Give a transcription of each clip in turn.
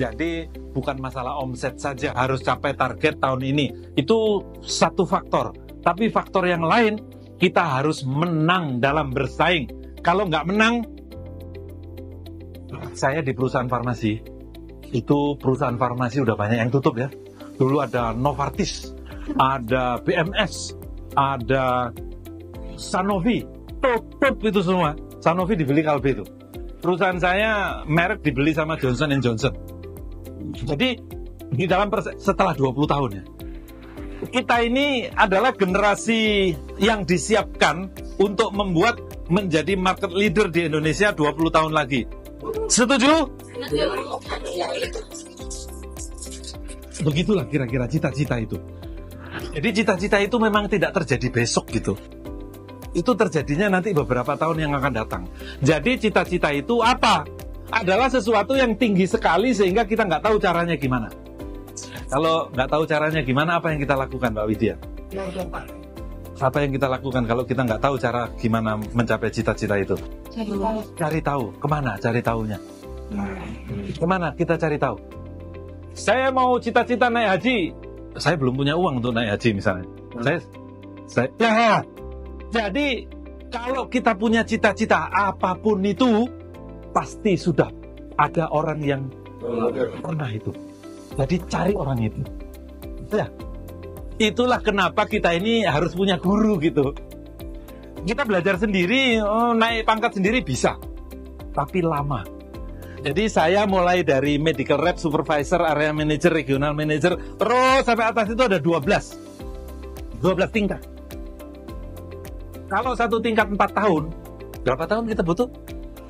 Jadi bukan masalah omset saja harus capai target tahun ini. Itu satu faktor. Tapi faktor yang lain, kita harus menang dalam bersaing. Kalau nggak menang, saya di perusahaan farmasi, itu perusahaan farmasi udah banyak yang tutup ya. Dulu ada Novartis, ada BMS, ada Sanofi, tutup itu semua. Sanofi dibeli Kalbe itu. Perusahaan saya merek dibeli sama Johnson & Johnson. Jadi di dalam setelah 20 tahun ya, kita ini adalah generasi yang disiapkan untuk membuat menjadi market leader di Indonesia 20 tahun lagi. Setuju? Begitulah kira-kira cita-cita itu. Jadi cita-cita itu memang tidak terjadi besok gitu. Itu terjadinya nanti beberapa tahun yang akan datang. Jadi cita-cita itu apa? Adalah sesuatu yang tinggi sekali sehingga kita nggak tahu caranya gimana. Kalau nggak tahu caranya gimana, apa yang kita lakukan, Mbak Widya? Apa yang kita lakukan kalau kita nggak tahu cara gimana mencapai cita-cita itu? Cari tahu. Kemana cari tahunya? Kemana kita cari tahu? Saya mau cita-cita naik haji. Saya belum punya uang untuk naik haji misalnya. Jadi kalau kita punya cita-cita apapun itu, pasti sudah ada orang yang pernah itu. Jadi cari orang itu. Ya, itulah kenapa kita ini harus punya guru gitu. Kita belajar sendiri, naik pangkat sendiri bisa, tapi lama. Jadi saya mulai dari medical rep, supervisor, area manager, regional manager, terus sampai atas itu ada 12 tingkat. Kalau satu tingkat 4 tahun, berapa tahun kita butuh?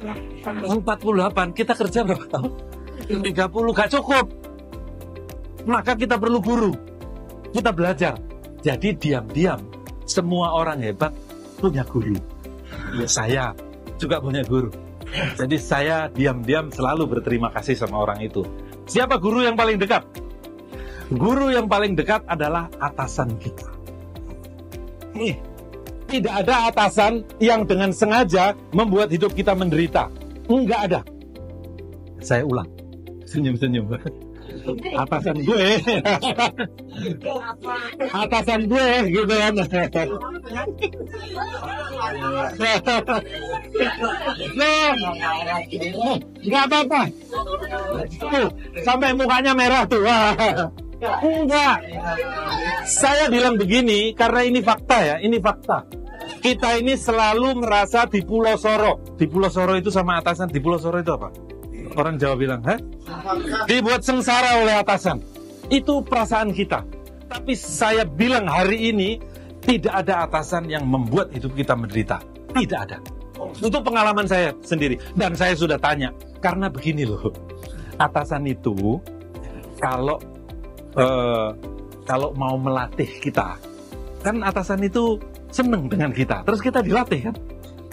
48. Kita kerja berapa tahun? 30, gak cukup. Maka kita perlu guru. Kita belajar. Jadi diam-diam semua orang hebat punya guru. Saya juga punya guru. Jadi saya diam-diam selalu berterima kasih sama orang itu. Siapa guru yang paling dekat? Guru yang paling dekat adalah atasan kita. Tidak ada atasan yang dengan sengaja membuat hidup kita menderita. Enggak ada. Saya ulang. Senyum-senyum. Atasan gue. Atasan gue gitu kan. Enggak apa-apa. Sampai mukanya merah tuh. Enggak. Saya bilang begini karena ini fakta ya, ini fakta. Kita ini selalu merasa di Pulau Soro. Di Pulau Soro itu sama atasan, di Pulau Soro itu apa? Orang Jawa bilang, dibuat sengsara oleh atasan. Itu perasaan kita. Tapi saya bilang hari ini tidak ada atasan yang membuat hidup kita menderita. Tidak ada. Itu pengalaman saya sendiri. Dan saya sudah tanya. Karena begini loh. Atasan itu kalau mau melatih kita, kan atasan itu seneng dengan kita. Terus kita dilatih kan.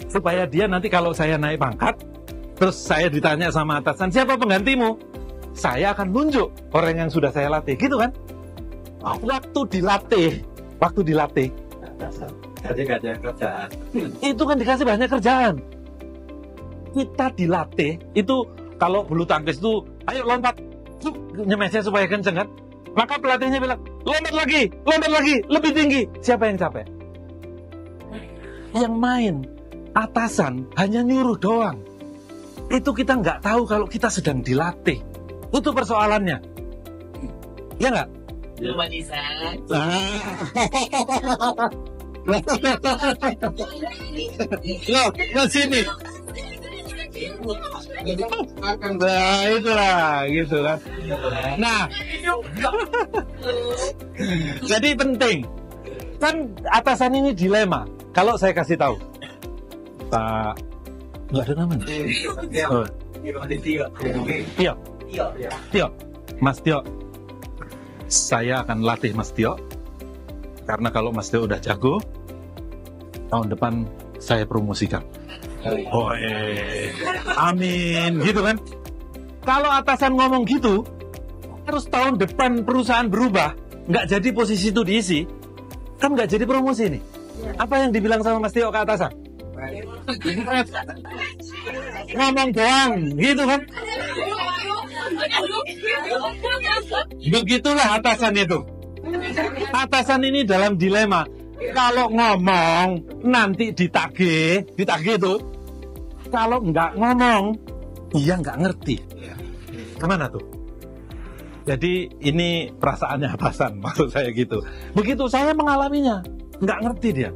Supaya dia nanti kalau saya naik pangkat, terus saya ditanya sama atasan, siapa penggantimu? Saya akan tunjuk orang yang sudah saya latih, gitu kan? Waktu dilatih, itu kan dikasih banyak kerjaan. Kita dilatih, itu kalau bulu tangkis itu, ayo lompat, nyemesnya supaya kenceng kan? Maka pelatihnya bilang, lompat lagi, lebih tinggi. Siapa yang capek? Yang main, atasan hanya nyuruh doang. Itu kita nggak tahu kalau kita sedang dilatih. Itu persoalannya. Ya nggak? Belum bisa. Loh, ke sini. Nah, itulah, gitu kan. Nah, jadi penting. Kan atasan ini dilema. Kalau saya kasih tahu, Pak, nggak ada namanya. Tio, Mas Tio, saya akan latih Mas Tio. Karena kalau Mas Tio udah jago, tahun depan saya promosikan. Oh, amin, gitu kan? Kalau atasan ngomong gitu, terus tahun depan perusahaan berubah, nggak jadi posisi itu diisi, kan nggak jadi promosi nih. Apa yang dibilang sama Mas Tio ke atasan? Ngomong doang, gitu kan? Begitulah atasan itu. Atasan ini dalam dilema. Kalau ngomong nanti ditagih itu. Kalau nggak ngomong, iya nggak ngerti. Kemana tuh? Jadi ini perasaannya atasan, maksud saya gitu. Begitu saya mengalaminya, nggak ngerti dia.